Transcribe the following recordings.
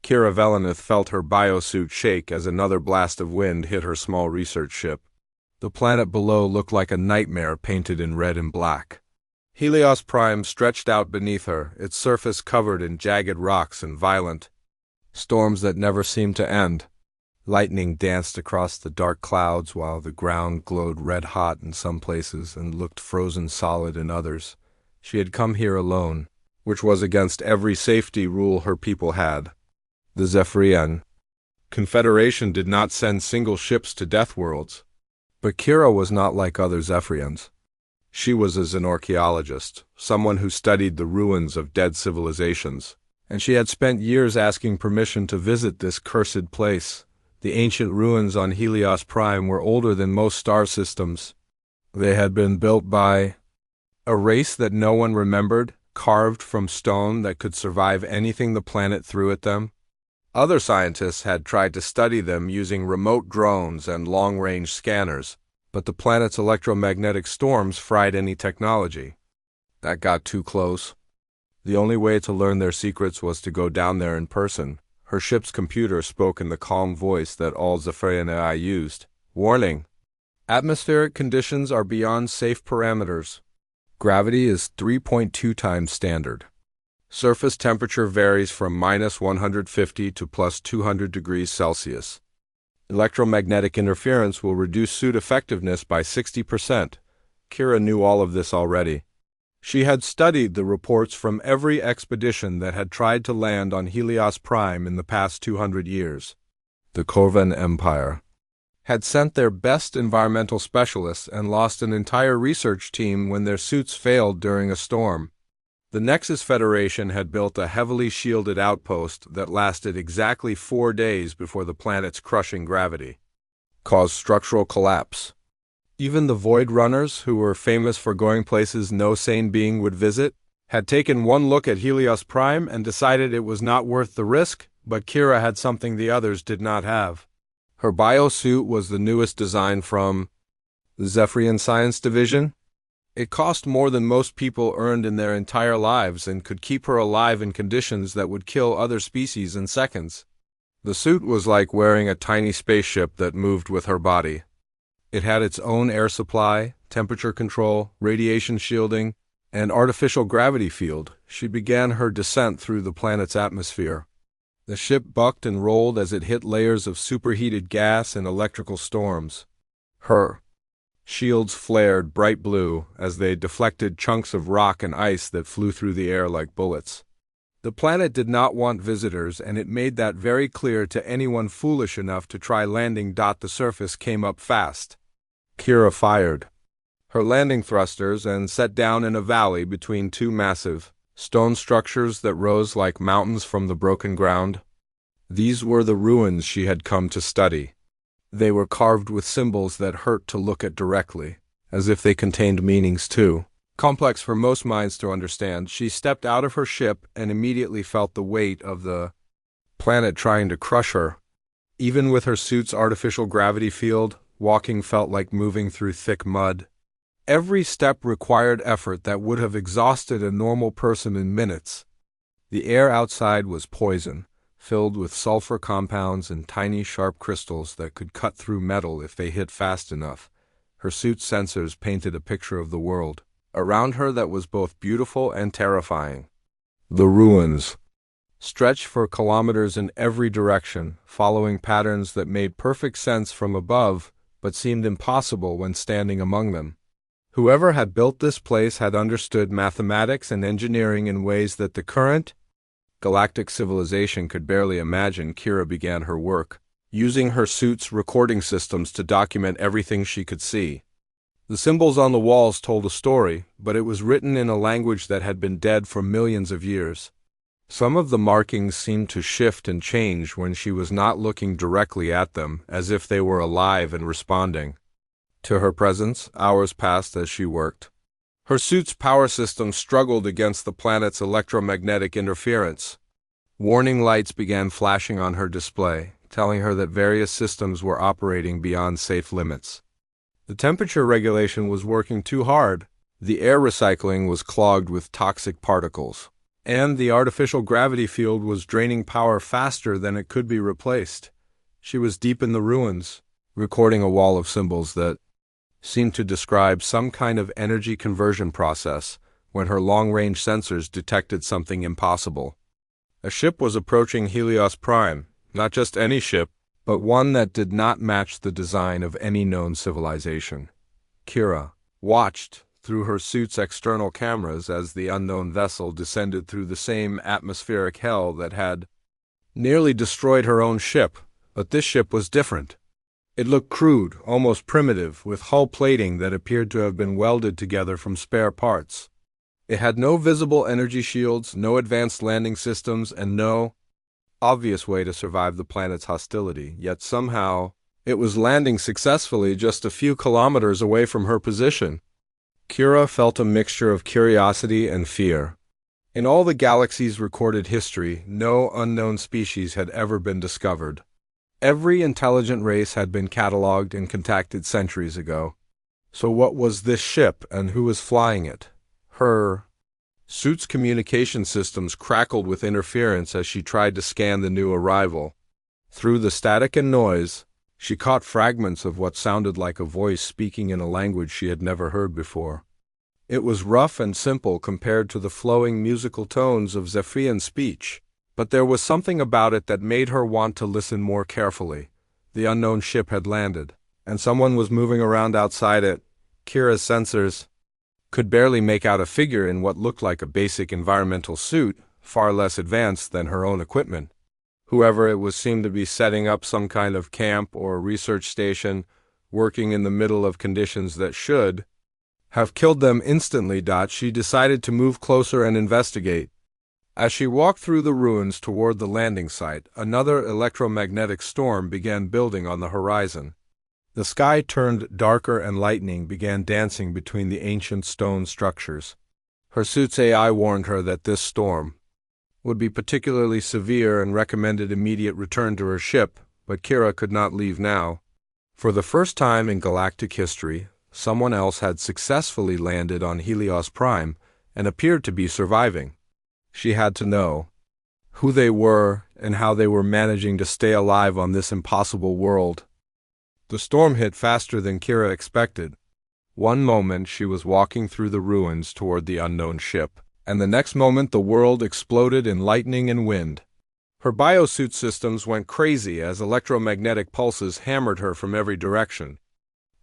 Kira Velenith felt her biosuit shake as another blast of wind hit her small research ship. The planet below looked like a nightmare painted in red and black. Helios Prime stretched out beneath her, its surface covered in jagged rocks and violent storms that never seemed to end. Lightning danced across the dark clouds while the ground glowed red-hot in some places and looked frozen solid in others. She had come here alone, which was against every safety rule her people had. The Zephyrian Confederation did not send single ships to Death Worlds. But Kira was not like other Zephyrians. She was as an archaeologist, someone who studied the ruins of dead civilizations, and she had spent years asking permission to visit this cursed place. The ancient ruins on Helios Prime were older than most star systems. They had been built by a race that no one remembered, carved from stone that could survive anything the planet threw at them. Other scientists had tried to study them using remote drones and long-range scanners, but the planet's electromagnetic storms fried any technology. That got too close. The only way to learn their secrets was to go down there in person. Her ship's computer spoke in the calm voice that all Zephyrian AI used. Warning: atmospheric conditions are beyond safe parameters. Gravity is 3.2 times standard. Surface temperature varies from -150 to +200 degrees Celsius. Electromagnetic interference will reduce suit effectiveness by 60%. Kira knew all of this already. She had studied the reports from every expedition that had tried to land on Helios Prime in the past 200 years. The Corvan Empire had sent their best environmental specialists and lost an entire research team when their suits failed during a storm. The Nexus Federation had built a heavily shielded outpost that lasted exactly 4 days before the planet's crushing gravity caused structural collapse. Even the Void Runners, who were famous for going places no sane being would visit, had taken one look at Helios Prime and decided it was not worth the risk, but Kira had something the others did not have. Her biosuit was the newest design from the Zephyrian Science Division. It cost more than most people earned in their entire lives and could keep her alive in conditions that would kill other species in seconds. The suit was like wearing a tiny spaceship that moved with her body. It had its own air supply, temperature control, radiation shielding, and artificial gravity field. She began her descent through the planet's atmosphere. The ship bucked and rolled as it hit layers of superheated gas and electrical storms. Her shields flared bright blue as they deflected chunks of rock and ice that flew through the air like bullets. The planet did not want visitors, and it made that very clear to anyone foolish enough to try landing. The surface came up fast. Kira fired her landing thrusters and set down in a valley between two massive stone structures that rose like mountains from the broken ground. These were the ruins she had come to study. They were carved with symbols that hurt to look at directly, as if they contained meanings too. Complex for most minds to understand, she stepped out of her ship and immediately felt the weight of the planet trying to crush her. Even with her suit's artificial gravity field, walking felt like moving through thick mud. Every step required effort that would have exhausted a normal person in minutes. The air outside was poison, filled with sulfur compounds and tiny sharp crystals that could cut through metal if they hit fast enough. Her suit's sensors painted a picture of the world around her that was both beautiful and terrifying. The ruins stretched for kilometers in every direction, following patterns that made perfect sense from above, but seemed impossible when standing among them. Whoever had built this place had understood mathematics and engineering in ways that the current galactic civilization could barely imagine. Kira began her work, using her suit's recording systems to document everything she could see. The symbols on the walls told a story, but it was written in a language that had been dead for millions of years. Some of the markings seemed to shift and change when she was not looking directly at them, as if they were alive and responding to her presence. Hours passed as she worked. Her suit's power system struggled against the planet's electromagnetic interference. Warning lights began flashing on her display, telling her that various systems were operating beyond safe limits. The temperature regulation was working too hard. The air recycling was clogged with toxic particles. and the artificial gravity field was draining power faster than it could be replaced. She was deep in the ruins, recording a wall of symbols that seemed to describe some kind of energy conversion process when her long-range sensors detected something impossible. A ship was approaching Helios Prime, not just any ship, but one that did not match the design of any known civilization. Kira watched through her suit's external cameras as the unknown vessel descended through the same atmospheric hell that had nearly destroyed her own ship, but this ship was different. It looked crude, almost primitive, with hull plating that appeared to have been welded together from spare parts. It had no visible energy shields, no advanced landing systems, and no obvious way to survive the planet's hostility, yet somehow it was landing successfully just a few kilometers away from her position. Kira felt a mixture of curiosity and fear. In all the galaxy's recorded history, no unknown species had ever been discovered. Every intelligent race had been catalogued and contacted centuries ago. So what was this ship, and who was flying it? Her suit's communication systems crackled with interference as she tried to scan the new arrival. Through the static and noise, she caught fragments of what sounded like a voice speaking in a language she had never heard before. It was rough and simple compared to the flowing musical tones of Zephyrian speech, but there was something about it that made her want to listen more carefully. The unknown ship had landed, and someone was moving around outside it. Kira's sensors could barely make out a figure in what looked like a basic environmental suit, far less advanced than her own equipment. Whoever it was seemed to be setting up some kind of camp or research station, working in the middle of conditions that should have killed them instantly. She decided to move closer and investigate. As she walked through the ruins toward the landing site, another electromagnetic storm began building on the horizon. The sky turned darker and lightning began dancing between the ancient stone structures. Her suit's AI warned her that this storm would be particularly severe and recommended immediate return to her ship, but Kira could not leave now. For the first time in galactic history, someone else had successfully landed on Helios Prime and appeared to be surviving. She had to know who they were and how they were managing to stay alive on this impossible world. The storm hit faster than Kira expected. One moment she was walking through the ruins toward the unknown ship, and the next moment the world exploded in lightning and wind. Her biosuit systems went crazy as electromagnetic pulses hammered her from every direction.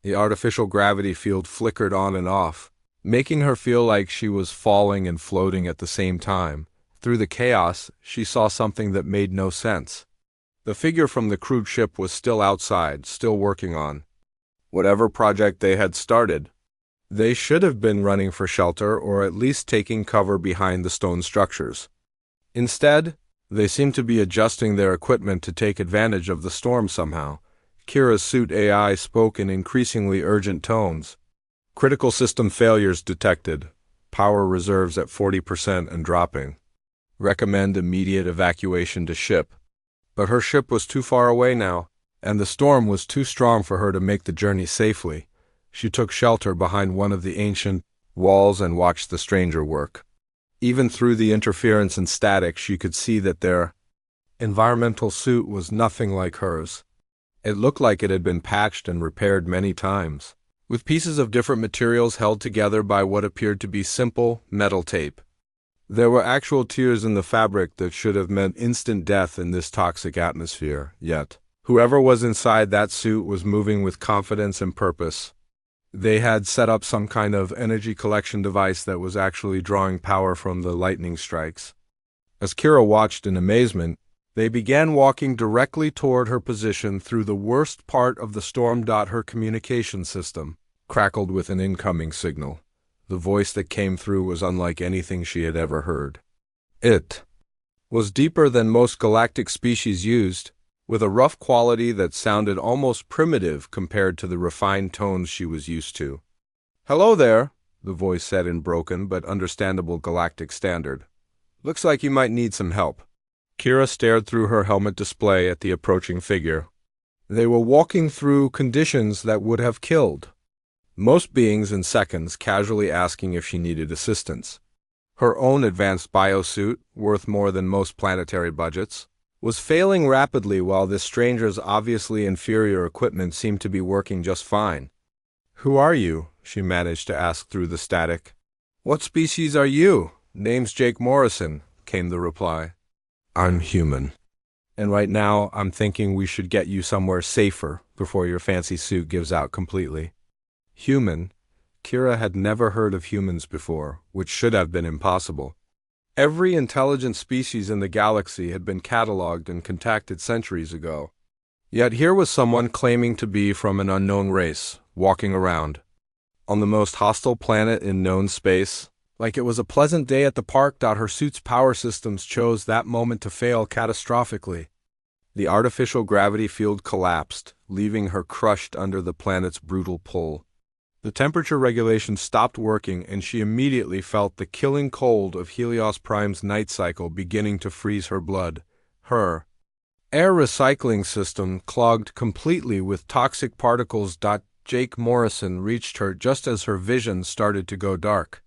The artificial gravity field flickered on and off, making her feel like she was falling and floating at the same time. Through the chaos, she saw something that made no sense. The figure from the crewed ship was still outside, still working on whatever project they had started. They should have been running for shelter or at least taking cover behind the stone structures. Instead, they seemed to be adjusting their equipment to take advantage of the storm somehow. Kira's suit AI spoke in increasingly urgent tones. Critical system failures detected. Power reserves at 40% and dropping. Recommend immediate evacuation to ship. But her ship was too far away now, and the storm was too strong for her to make the journey safely. She took shelter behind one of the ancient walls and watched the stranger work. Even through the interference and static, she could see that their environmental suit was nothing like hers. It looked like it had been patched and repaired many times, with pieces of different materials held together by what appeared to be simple metal tape. There were actual tears in the fabric that should have meant instant death in this toxic atmosphere, yet whoever was inside that suit was moving with confidence and purpose. They had set up some kind of energy collection device that was actually drawing power from the lightning strikes. As Kira watched in amazement, they began walking directly toward her position through the worst part of the storm. Her communication system crackled with an incoming signal. The voice that came through was unlike anything she had ever heard. It was deeper than most galactic species used, with a rough quality that sounded almost primitive compared to the refined tones she was used to. "Hello there," the voice said in broken but understandable galactic standard. "Looks like you might need some help." Kira stared through her helmet display at the approaching figure. They were walking through conditions that would have killed most beings in seconds, casually asking if she needed assistance. Her own advanced biosuit, worth more than most planetary budgets, was failing rapidly while this stranger's obviously inferior equipment seemed to be working just fine. "Who are you?" she managed to ask through the static. "What species are you?" "Name's Jake Morrison," came the reply. "I'm human. And right now I'm thinking we should get you somewhere safer before your fancy suit gives out completely." Human? Kira had never heard of humans before, which should have been impossible. Every intelligent species in the galaxy had been catalogued and contacted centuries ago. Yet here was someone claiming to be from an unknown race, walking around on the most hostile planet in known space. Like it was a pleasant day at the park. Her suit's power systems chose that moment to fail catastrophically. The artificial gravity field collapsed, leaving her crushed under the planet's brutal pull. The temperature regulation stopped working, and she immediately felt the killing cold of Helios Prime's night cycle beginning to freeze her blood. Her air recycling system clogged completely with toxic particles. Jake Morrison reached her just as her vision started to go dark.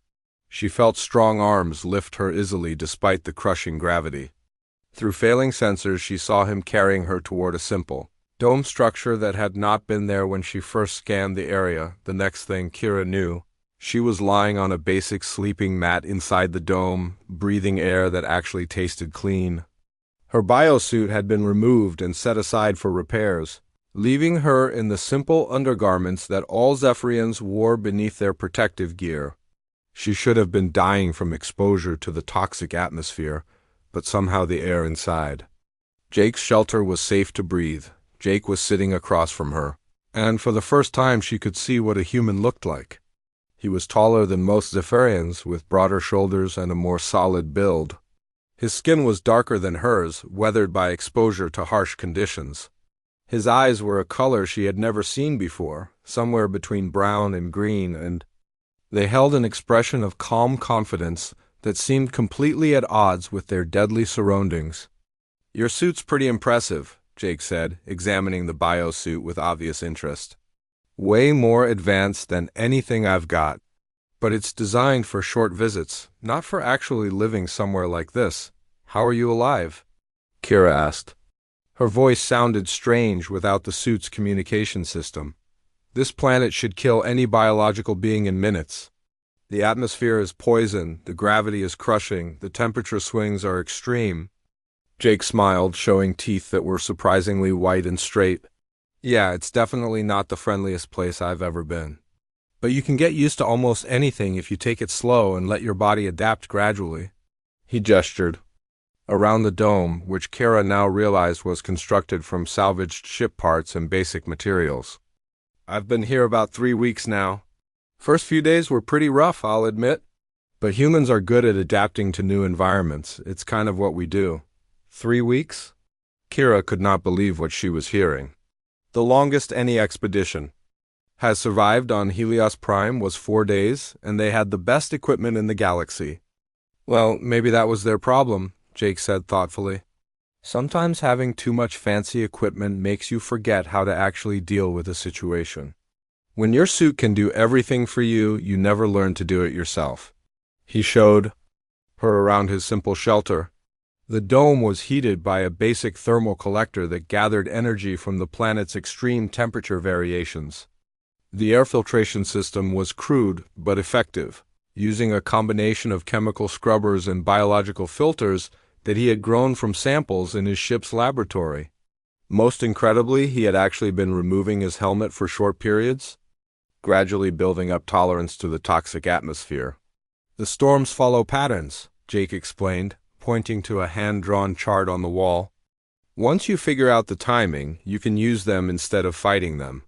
She felt strong arms lift her easily despite the crushing gravity. Through failing sensors, she saw him carrying her toward a simple dome structure that had not been there when she first scanned the area. The next thing Kira knew, she was lying on a basic sleeping mat inside the dome, breathing air that actually tasted clean. Her biosuit had been removed and set aside for repairs, leaving her in the simple undergarments that all Zephyrians wore beneath their protective gear. She should have been dying from exposure to the toxic atmosphere, but somehow the air inside Jake's shelter was safe to breathe. Jake was sitting across from her, and for the first time she could see what a human looked like. He was taller than most Zephyrians, with broader shoulders and a more solid build. His skin was darker than hers, weathered by exposure to harsh conditions. His eyes were a color she had never seen before, somewhere between brown and green, and they held an expression of calm confidence that seemed completely at odds with their deadly surroundings. "Your suit's pretty impressive," Jake said, examining the biosuit with obvious interest. "Way more advanced than anything I've got. But it's designed for short visits, not for actually living somewhere like this. How are you alive?" Kira asked. Her voice sounded strange without the suit's communication system. "This planet should kill any biological being in minutes. The atmosphere is poison, the gravity is crushing, the temperature swings are extreme." Jake smiled, showing teeth that were surprisingly white and straight. "Yeah, it's definitely not the friendliest place I've ever been. But you can get used to almost anything if you take it slow and let your body adapt gradually." He gestured around the dome, which Kara now realized was constructed from salvaged ship parts and basic materials. "I've been here about 3 weeks now. First few days were pretty rough, I'll admit. But humans are good at adapting to new environments. It's kind of what we do." 3 weeks? Kira could not believe what she was hearing. The longest any expedition has survived on Helios Prime was 4 days, and they had the best equipment in the galaxy. "Well, maybe that was their problem," Jake said thoughtfully. "Sometimes having too much fancy equipment makes you forget how to actually deal with a situation. When your suit can do everything for you, you never learn to do it yourself." He showed her around his simple shelter. The dome was heated by a basic thermal collector that gathered energy from the planet's extreme temperature variations. The air filtration system was crude but effective, using a combination of chemical scrubbers and biological filters that he had grown from samples in his ship's laboratory. Most incredibly, he had actually been removing his helmet for short periods, gradually building up tolerance to the toxic atmosphere. "The storms follow patterns," Jake explained, pointing to a hand-drawn chart on the wall. "Once you figure out the timing, you can use them instead of fighting them.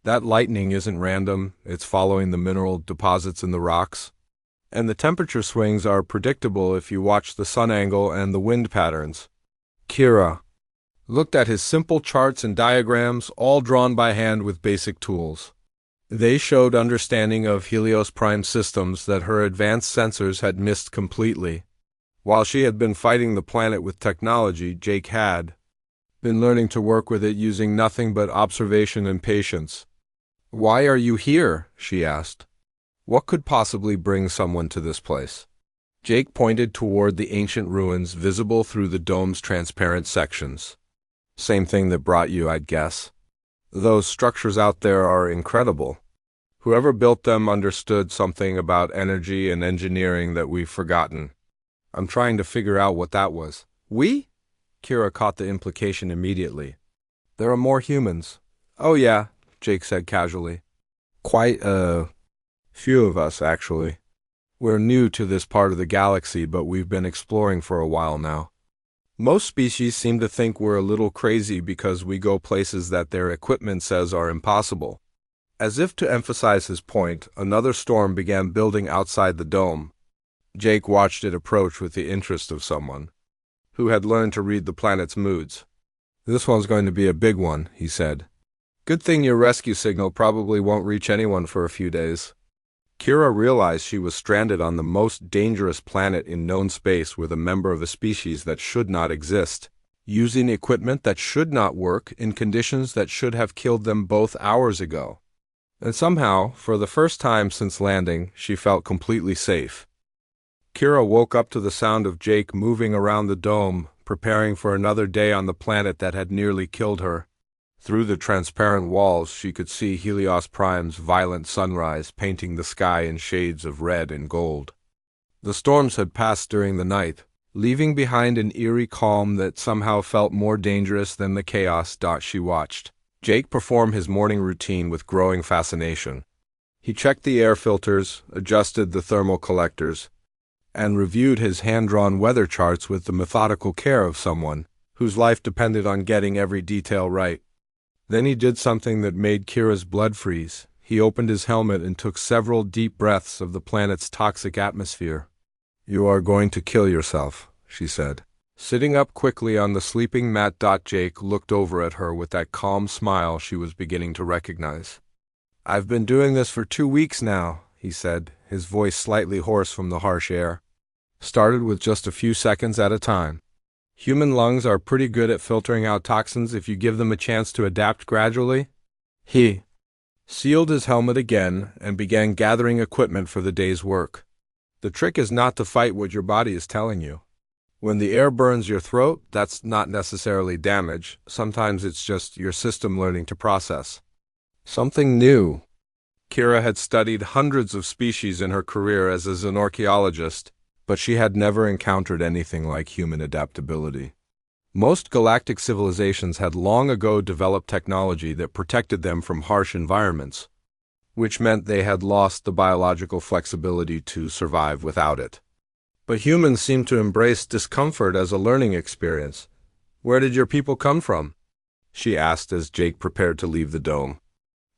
That lightning isn't random, it's following the mineral deposits in the rocks. And the temperature swings are predictable if you watch the sun angle and the wind patterns." Kira looked at his simple charts and diagrams, all drawn by hand with basic tools. They showed understanding of Helios Prime systems that her advanced sensors had missed completely. While she had been fighting the planet with technology, Jake had been learning to work with it using nothing but observation and patience. "Why are you here?" she asked. "What could possibly bring someone to this place?" Jake pointed toward the ancient ruins visible through the dome's transparent sections. Same thing that brought you, I'd guess. Those structures out there are incredible. Whoever built them understood something about energy and engineering that we've forgotten. I'm trying to figure out what that was. We? Kira caught the implication immediately. There are more humans. Oh yeah, Jake said casually. Quite a few of us, actually. We're new to this part of the galaxy, but we've been exploring for a while now. Most species seem to think we're a little crazy because we go places that their equipment says are impossible. As if to emphasize his point, another storm began building outside the dome. Jake watched it approach with the interest of someone who had learned to read the planet's moods. This one's going to be a big one, he said. Good thing your rescue signal probably won't reach anyone for a few days. Kira realized she was stranded on the most dangerous planet in known space with a member of a species that should not exist, using equipment that should not work in conditions that should have killed them both hours ago. And somehow, for the first time since landing, she felt completely safe. Kira woke up to the sound of Jake moving around the dome, preparing for another day on the planet that had nearly killed her. Through the transparent walls, she could see Helios Prime's violent sunrise painting the sky in shades of red and gold. The storms had passed during the night, leaving behind an eerie calm that somehow felt more dangerous than the chaos she watched. Jake performed his morning routine with growing fascination. He checked the air filters, adjusted the thermal collectors, and reviewed his hand-drawn weather charts with the methodical care of someone whose life depended on getting every detail right. Then he did something that made Kira's blood freeze. He opened his helmet and took several deep breaths of the planet's toxic atmosphere. You are going to kill yourself, she said. Sitting up quickly on the sleeping mat, Jake looked over at her with that calm smile she was beginning to recognize. I've been doing this for 2 weeks now, he said, his voice slightly hoarse from the harsh air. Started with just a few seconds at a time. Human lungs are pretty good at filtering out toxins if you give them a chance to adapt gradually. He sealed his helmet again and began gathering equipment for the day's work. The trick is not to fight what your body is telling you. When the air burns your throat, that's not necessarily damage. Sometimes it's just your system learning to process something new. Kira had studied hundreds of species in her career as a xenorchaeologist, but she had never encountered anything like human adaptability. Most galactic civilizations had long ago developed technology that protected them from harsh environments, which meant they had lost the biological flexibility to survive without it. But humans seem to embrace discomfort as a learning experience. Where did your people come from? She asked as Jake prepared to leave the dome.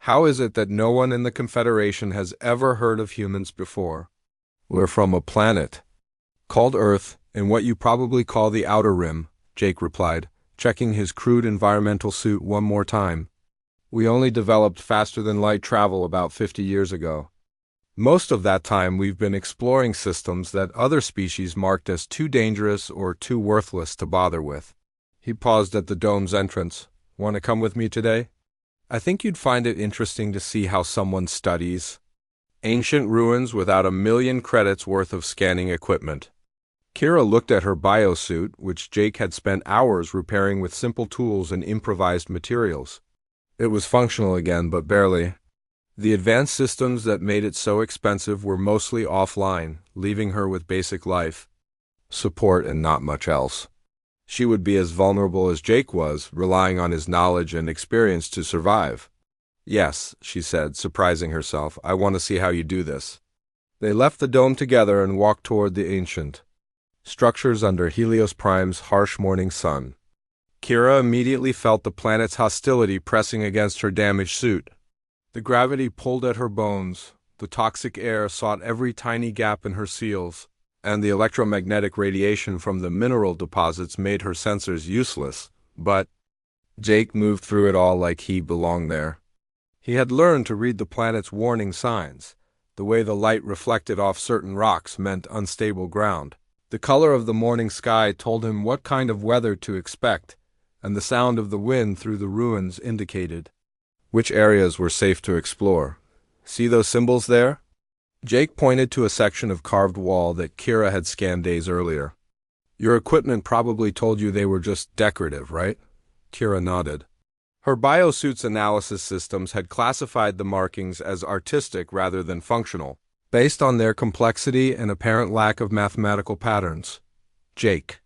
How is it that no one in the Confederation has ever heard of humans before? We're from a planet called Earth, in what you probably call the Outer Rim, Jake replied, checking his crude environmental suit one more time. We only developed faster-than-light travel about 50 years ago. Most of that time we've been exploring systems that other species marked as too dangerous or too worthless to bother with. He paused at the dome's entrance. Want to come with me today? I think you'd find it interesting to see how someone studies ancient ruins without 1,000,000 credits worth of scanning equipment. Kira looked at her biosuit, which Jake had spent hours repairing with simple tools and improvised materials. It was functional again, but barely. The advanced systems that made it so expensive were mostly offline, leaving her with basic life support and not much else. She would be as vulnerable as Jake was, relying on his knowledge and experience to survive. Yes, she said, surprising herself, I want to see how you do this. They left the dome together and walked toward the ancient structures under Helios Prime's harsh morning sun. Kira immediately felt the planet's hostility pressing against her damaged suit. The gravity pulled at her bones, the toxic air sought every tiny gap in her seals, and the electromagnetic radiation from the mineral deposits made her sensors useless. But Jake moved through it all like he belonged there. He had learned to read the planet's warning signs. The way the light reflected off certain rocks meant unstable ground. The color of the morning sky told him what kind of weather to expect, and the sound of the wind through the ruins indicated which areas were safe to explore. See those symbols there? Jake pointed to a section of carved wall that Kira had scanned days earlier. Your equipment probably told you they were just decorative, right? Kira nodded. Her biosuit's analysis systems had classified the markings as artistic rather than functional, based on their complexity and apparent lack of mathematical patterns. Jake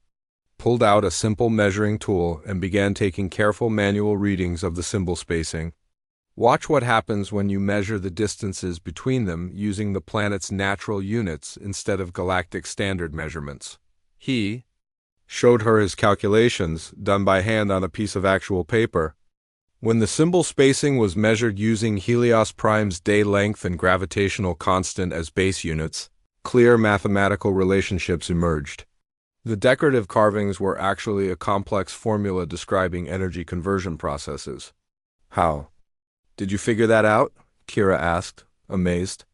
pulled out a simple measuring tool and began taking careful manual readings of the symbol spacing. Watch what happens when you measure the distances between them using the planet's natural units instead of galactic standard measurements. He showed her his calculations, done by hand on a piece of actual paper. When the symbol spacing was measured using Helios Prime's day length and gravitational constant as base units, clear mathematical relationships emerged. The decorative carvings were actually a complex formula describing energy conversion processes. How? Did you figure that out? Kira asked, amazed.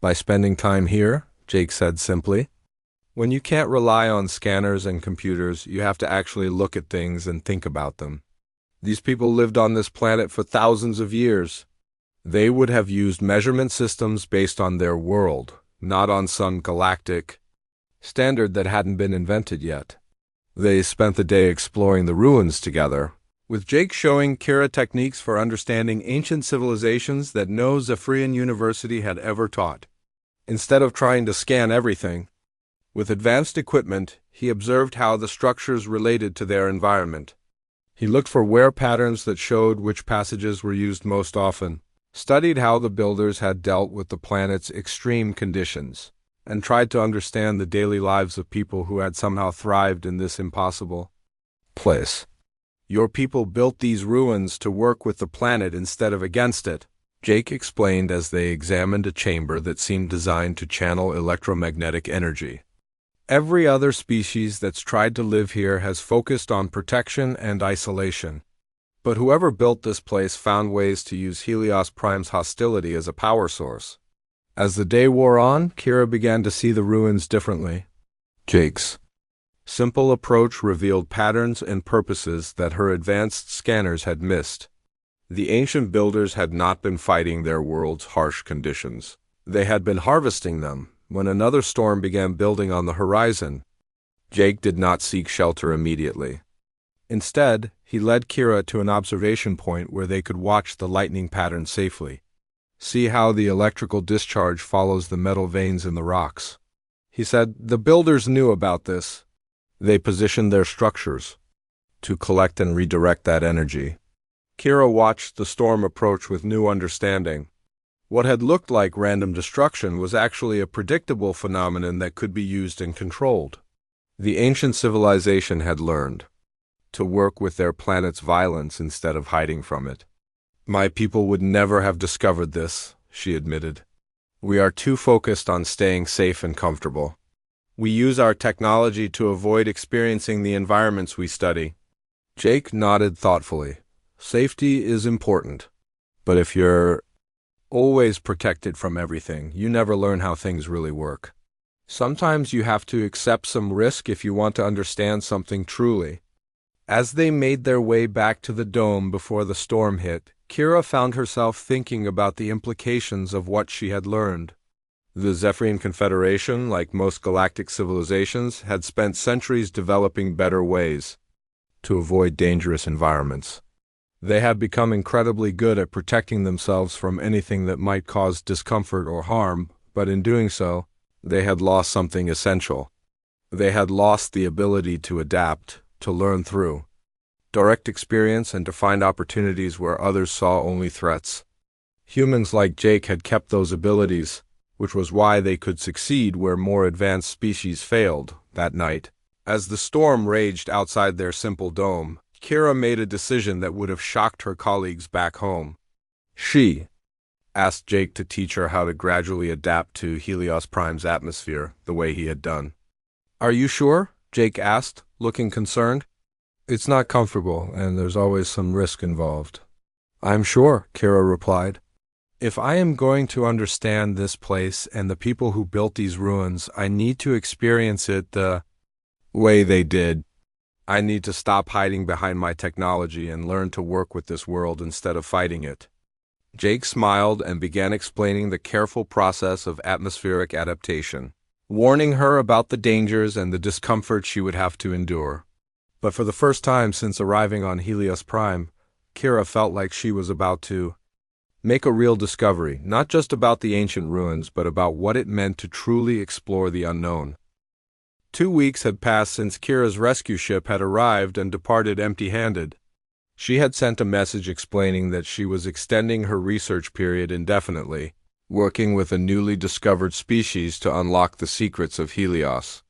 By spending time here, Jake said simply. When you can't rely on scanners and computers, you have to actually look at things and think about them. These people lived on this planet for thousands of years. They would have used measurement systems based on their world, not on some galactic standard that hadn't been invented yet. They spent the day exploring the ruins together, with Jake showing Kira techniques for understanding ancient civilizations that no Zephyrian university had ever taught. Instead of trying to scan everything, with advanced equipment, he observed how the structures related to their environment. He looked for wear patterns that showed which passages were used most often, studied how the builders had dealt with the planet's extreme conditions, and tried to understand the daily lives of people who had somehow thrived in this impossible place. Your people built these ruins to work with the planet instead of against it, Jake explained as they examined a chamber that seemed designed to channel electromagnetic energy. Every other species that's tried to live here has focused on protection and isolation. But whoever built this place found ways to use Helios Prime's hostility as a power source. As the day wore on, Kira began to see the ruins differently. Jake's simple approach revealed patterns and purposes that her advanced scanners had missed. The ancient builders had not been fighting their world's harsh conditions. They had been harvesting them. When another storm began building on the horizon, Jake did not seek shelter immediately. Instead, he led Kira to an observation point where they could watch the lightning pattern safely. See how the electrical discharge follows the metal veins in the rocks. He said the builders knew about this. They positioned their structures to collect and redirect that energy. Kira watched the storm approach with new understanding. What had looked like random destruction was actually a predictable phenomenon that could be used and controlled. The ancient civilization had learned to work with their planet's violence instead of hiding from it. My people would never have discovered this, she admitted. We are too focused on staying safe and comfortable. We use our technology to avoid experiencing the environments we study. Jake nodded thoughtfully. Safety is important, but if you're always protected from everything, you never learn how things really work. Sometimes you have to accept some risk if you want to understand something truly. As they made their way back to the dome before the storm hit, Kira found herself thinking about the implications of what she had learned. The Zephyrian Confederation, like most galactic civilizations, had spent centuries developing better ways to avoid dangerous environments. They had become incredibly good at protecting themselves from anything that might cause discomfort or harm, but in doing so, they had lost something essential. They had lost the ability to adapt, to learn through direct experience and to find opportunities where others saw only threats. Humans like Jake had kept those abilities, which was why they could succeed where more advanced species failed. That night, as the storm raged outside their simple dome, Kira made a decision that would have shocked her colleagues back home. She asked Jake to teach her how to gradually adapt to Helios Prime's atmosphere the way he had done. Are you sure? Jake asked, looking concerned. It's not comfortable, and there's always some risk involved. I'm sure, Kira replied. If I am going to understand this place and the people who built these ruins, I need to experience it the way they did. I need to stop hiding behind my technology and learn to work with this world instead of fighting it. Jake smiled and began explaining the careful process of atmospheric adaptation, warning her about the dangers and the discomfort she would have to endure. But for the first time since arriving on Helios Prime, Kira felt like she was about to make a real discovery, not just about the ancient ruins, but about what it meant to truly explore the unknown. 2 weeks had passed since Kira's rescue ship had arrived and departed empty-handed. She had sent a message explaining that she was extending her research period indefinitely, working with a newly discovered species to unlock the secrets of Helios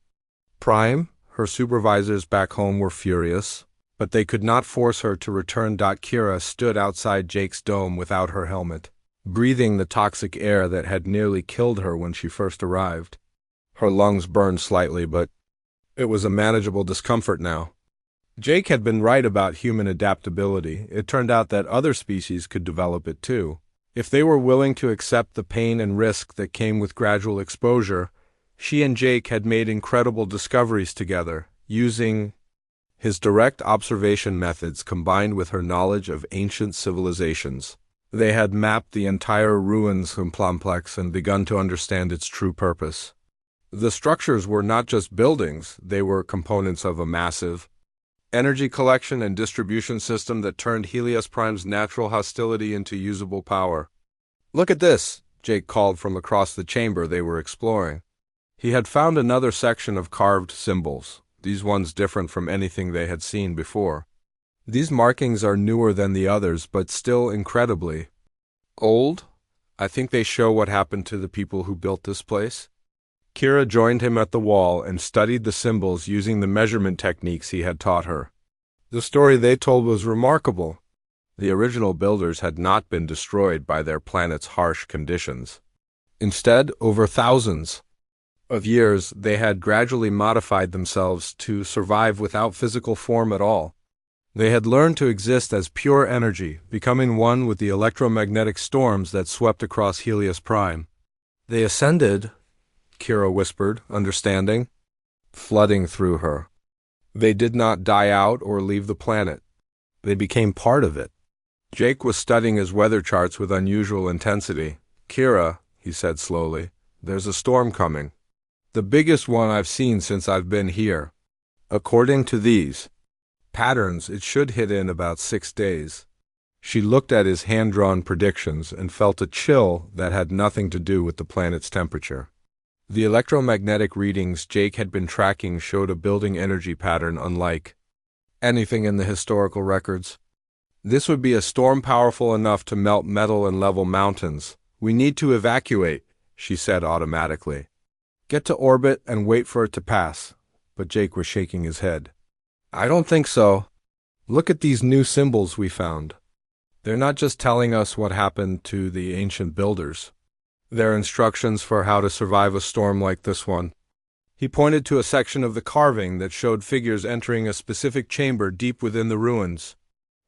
Prime. Her supervisors back home were furious, but they could not force her to return. Kira stood outside Jake's dome without her helmet, breathing the toxic air that had nearly killed her when she first arrived. Her lungs burned slightly, but it was a manageable discomfort now. Jake had been right about human adaptability. It turned out that other species could develop it too, if they were willing to accept the pain and risk that came with gradual exposure. She and Jake had made incredible discoveries together, using his direct observation methods combined with her knowledge of ancient civilizations. They had mapped the entire ruins complex and begun to understand its true purpose. The structures were not just buildings, they were components of a massive energy collection and distribution system that turned Helios Prime's natural hostility into usable power. "Look at this," Jake called from across the chamber they were exploring. He had found another section of carved symbols, these ones different from anything they had seen before. These markings are newer than the others, but still incredibly old. I think they show what happened to the people who built this place. Kira joined him at the wall and studied the symbols using the measurement techniques he had taught her. The story they told was remarkable. The original builders had not been destroyed by their planet's harsh conditions. Instead, over thousands of years, they had gradually modified themselves to survive without physical form at all. They had learned to exist as pure energy, becoming one with the electromagnetic storms that swept across Helios Prime. They ascended, Kira whispered, understanding, flooding through her. They did not die out or leave the planet. They became part of it. Jake was studying his weather charts with unusual intensity. "Kira," he said slowly, "there's a storm coming. The biggest one I've seen since I've been here. According to these patterns, it should hit in about 6 days." She looked at his hand-drawn predictions and felt a chill that had nothing to do with the planet's temperature. The electromagnetic readings Jake had been tracking showed a building energy pattern unlike anything in the historical records. This would be a storm powerful enough to melt metal and level mountains. "We need to evacuate," she said automatically. "Get to orbit and wait for it to pass." But Jake was shaking his head. "I don't think so. Look at these new symbols we found. They're not just telling us what happened to the ancient builders. They're instructions for how to survive a storm like this one." He pointed to a section of the carving that showed figures entering a specific chamber deep within the ruins.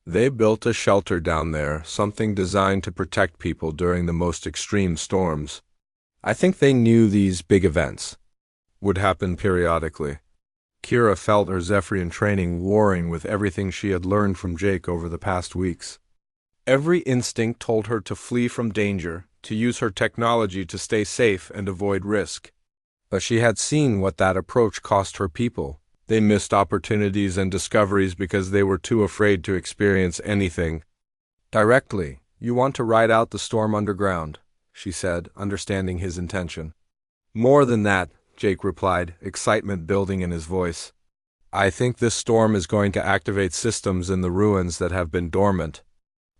They built a shelter down there, something designed to protect people during the most extreme storms. I think they knew these big events would happen periodically. Kira felt her Zephyrian training warring with everything she had learned from Jake over the past weeks. Every instinct told her to flee from danger, to use her technology to stay safe and avoid risk. But she had seen what that approach cost her people. They missed opportunities and discoveries because they were too afraid to experience anything directly. "You want to ride out the storm underground," she said, understanding his intention. "More than that," Jake replied, excitement building in his voice. "I think this storm is going to activate systems in the ruins that have been dormant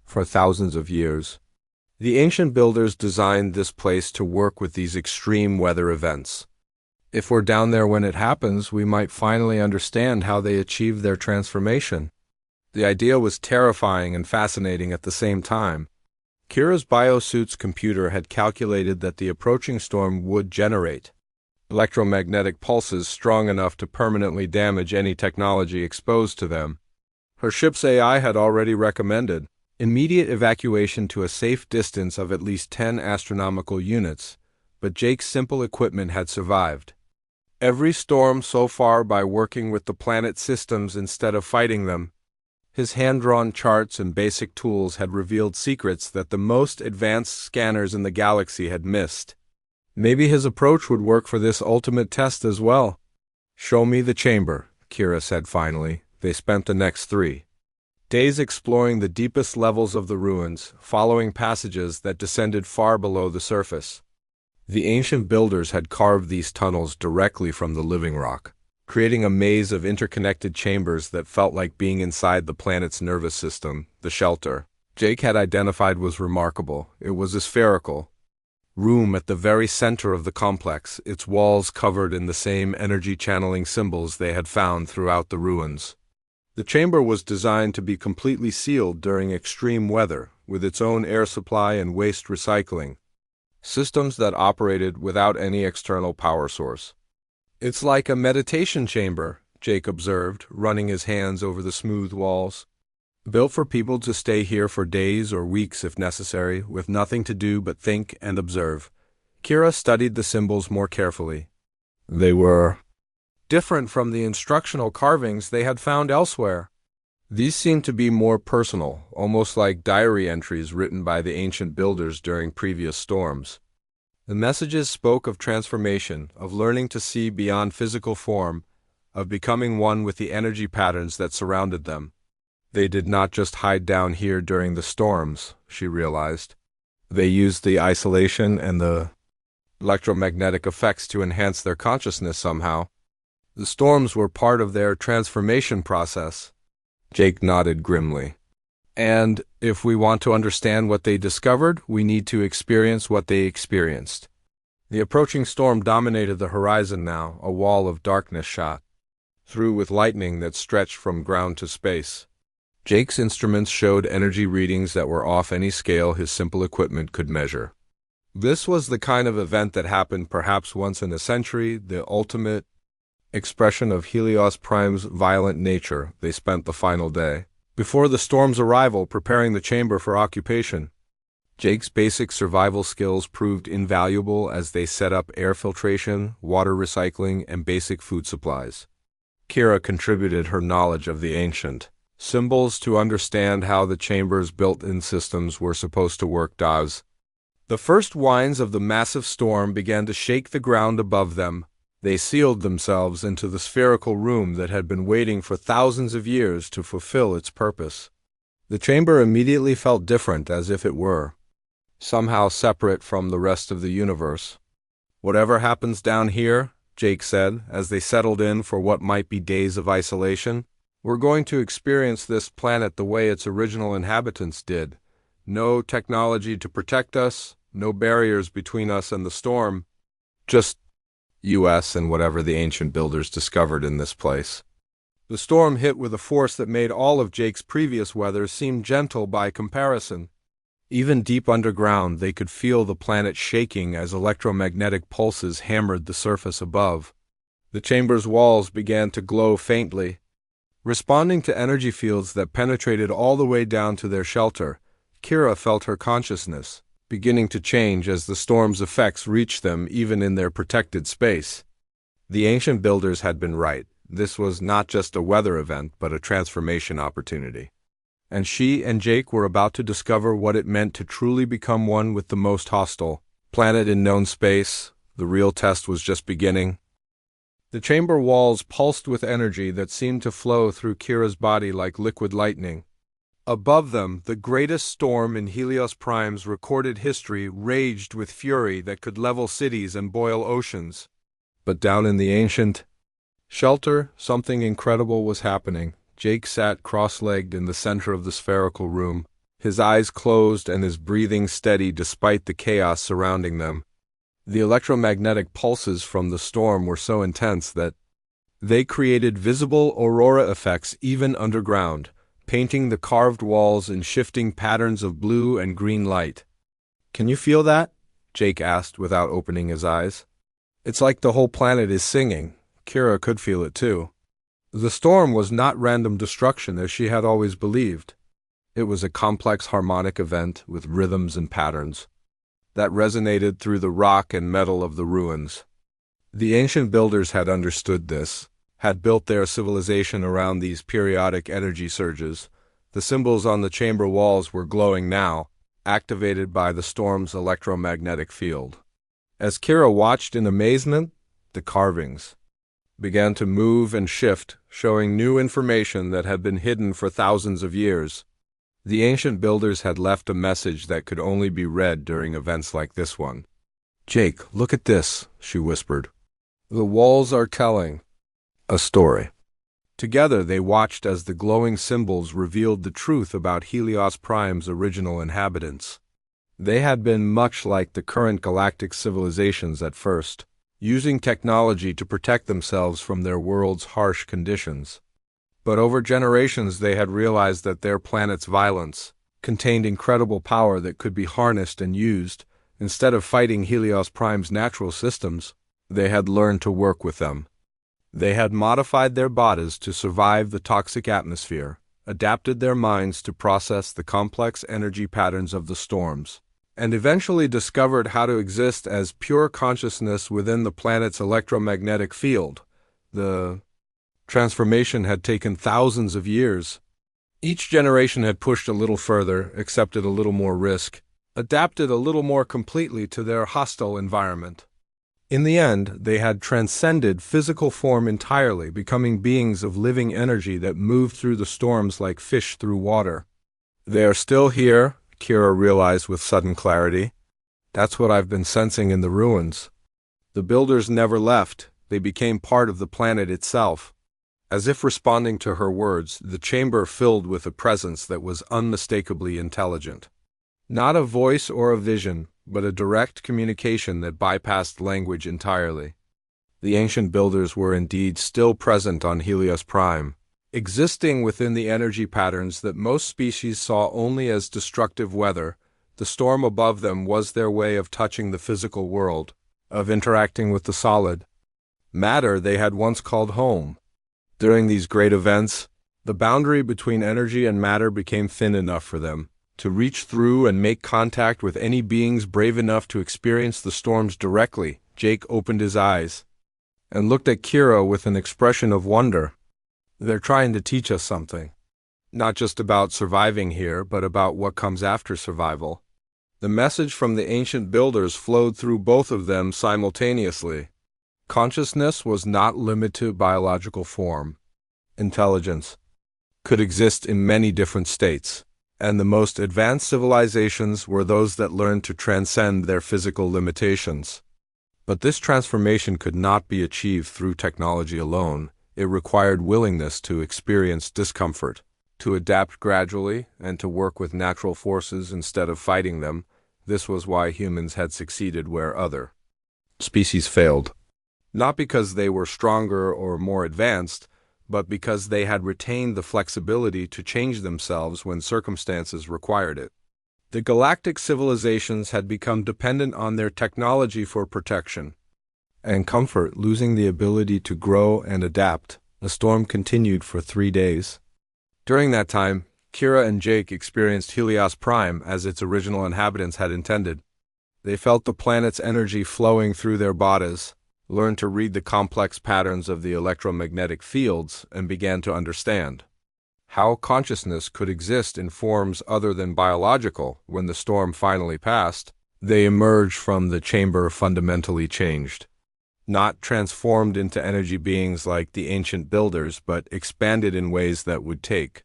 for thousands of years. The ancient builders designed this place to work with these extreme weather events. If we're down there when it happens, we might finally understand how they achieved their transformation." The idea was terrifying and fascinating at the same time. Kira's biosuit's computer had calculated that the approaching storm would generate electromagnetic pulses strong enough to permanently damage any technology exposed to them. Her ship's AI had already recommended immediate evacuation to a safe distance of at least 10 astronomical units, but Jake's simple equipment had survived every storm so far by working with the planet's systems instead of fighting them. His hand-drawn charts and basic tools had revealed secrets that the most advanced scanners in the galaxy had missed. Maybe his approach would work for this ultimate test as well. "Show me the chamber," Kira said finally. They spent the next 3 days exploring the deepest levels of the ruins, following passages that descended far below the surface. The ancient builders had carved these tunnels directly from the living rock, creating a maze of interconnected chambers that felt like being inside the planet's nervous system. The shelter Jake had identified was remarkable. It was a spherical room at the very center of the complex, its walls covered in the same energy-channeling symbols they had found throughout the ruins. The chamber was designed to be completely sealed during extreme weather, with its own air supply and waste recycling systems that operated without any external power source. "It's like a meditation chamber," Jake observed, running his hands over the smooth walls. "Built for people to stay here for days or weeks if necessary, with nothing to do but think and observe." Kira studied the symbols more carefully. They were different from the instructional carvings they had found elsewhere. These seemed to be more personal, almost like diary entries written by the ancient builders during previous storms. The messages spoke of transformation, of learning to see beyond physical form, of becoming one with the energy patterns that surrounded them. They did not just hide down here during the storms, she realized. They used the isolation and the electromagnetic effects to enhance their consciousness somehow. The storms were part of their transformation process. Jake nodded grimly. "And if we want to understand what they discovered, we need to experience what they experienced." The approaching storm dominated the horizon now, a wall of darkness shot through with lightning that stretched from ground to space. Jake's instruments showed energy readings that were off any scale his simple equipment could measure. This was the kind of event that happened perhaps once in a century, the ultimate expression of Helios Prime's violent nature. They spent the final day, before the storm's arrival, preparing the chamber for occupation. Jake's basic survival skills proved invaluable as they set up air filtration, water recycling, and basic food supplies. Kira contributed her knowledge of the ancient symbols to understand how the chamber's built-in systems were supposed to work. The first whines of the massive storm began to shake the ground above them. They sealed themselves into the spherical room that had been waiting for thousands of years to fulfill its purpose. The chamber immediately felt different, as if it were somehow separate from the rest of the universe. "Whatever happens down here," Jake said, as they settled in for what might be days of isolation, "we're going to experience this planet the way its original inhabitants did. No technology to protect us, no barriers between us and the storm, just US and whatever the ancient builders discovered in this place." The storm hit with a force that made all of Jake's previous weather seem gentle by comparison. Even deep underground, they could feel the planet shaking as electromagnetic pulses hammered the surface above. The chamber's walls began to glow faintly, responding to energy fields that penetrated all the way down to their shelter. Kira felt her consciousness beginning to change as the storm's effects reached them even in their protected space. The ancient builders had been right. This was not just a weather event, but a transformation opportunity. And she and Jake were about to discover what it meant to truly become one with the most hostile planet in known space. The real test was just beginning. The chamber walls pulsed with energy that seemed to flow through Kira's body like liquid lightning. Above them, the greatest storm in Helios Prime's recorded history raged with fury that could level cities and boil oceans. But down in the ancient shelter, something incredible was happening. Jake sat cross-legged in the center of the spherical room, his eyes closed and his breathing steady despite the chaos surrounding them. The electromagnetic pulses from the storm were so intense that they created visible aurora effects even underground, painting the carved walls in shifting patterns of blue and green light. "Can you feel that?" Jake asked without opening his eyes. "It's like the whole planet is singing." Kira could feel it too. The storm was not random destruction as she had always believed. It was a complex harmonic event with rhythms and patterns that resonated through the rock and metal of the ruins. The ancient builders had understood this, had built their civilization around these periodic energy surges, The symbols on the chamber walls were glowing now, activated by the storm's electromagnetic field. As Kira watched in amazement, the carvings began to move and shift, showing new information that had been hidden for thousands of years. The ancient builders had left a message that could only be read during events like this one. "Jake, look at this," she whispered. "The walls are telling a story." Together they watched as the glowing symbols revealed the truth about Helios Prime's original inhabitants. They had been much like the current galactic civilizations at first, using technology to protect themselves from their world's harsh conditions. But over generations they had realized that their planet's violence contained incredible power that could be harnessed and used. Instead of fighting Helios Prime's natural systems, they had learned to work with them. They had modified their bodies to survive the toxic atmosphere, adapted their minds to process the complex energy patterns of the storms, and eventually discovered how to exist as pure consciousness within the planet's electromagnetic field. The transformation had taken thousands of years. Each generation had pushed a little further, accepted a little more risk, adapted a little more completely to their hostile environment. In the end, they had transcended physical form entirely, becoming beings of living energy that moved through the storms like fish through water. "They are still here," Kira realized with sudden clarity. "That's what I've been sensing in the ruins." The builders never left. They became part of the planet itself. As if responding to her words, the chamber filled with a presence that was unmistakably intelligent. Not a voice or a vision, but a direct communication that bypassed language entirely. The ancient builders were indeed still present on Helios Prime, existing within the energy patterns that most species saw only as destructive weather. The storm above them was their way of touching the physical world, of interacting with the solid matter they had once called home. During these great events, the boundary between energy and matter became thin enough for them to reach through and make contact with any beings brave enough to experience the storms directly. Jake opened his eyes and looked at Kira with an expression of wonder. "They're trying to teach us something. Not just about surviving here, but about what comes after survival." The message from the ancient builders flowed through both of them simultaneously. Consciousness was not limited to biological form. Intelligence could exist in many different states, and the most advanced civilizations were those that learned to transcend their physical limitations. But this transformation could not be achieved through technology alone. It required willingness to experience discomfort, to adapt gradually, and to work with natural forces instead of fighting them. This was why humans had succeeded where other species failed. Not because they were stronger or more advanced, but because they had retained the flexibility to change themselves when circumstances required it. The galactic civilizations had become dependent on their technology for protection and comfort, losing the ability to grow and adapt. The storm continued for 3 days. During that time, Kira and Jake experienced Helios Prime as its original inhabitants had intended. They felt the planet's energy flowing through their bodies, learned to read the complex patterns of the electromagnetic fields, and began to understand how consciousness could exist in forms other than biological. When the storm finally passed, they emerged from the chamber fundamentally changed. Not transformed into energy beings like the ancient builders, but expanded in ways that would take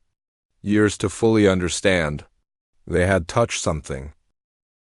years to fully understand. They had touched something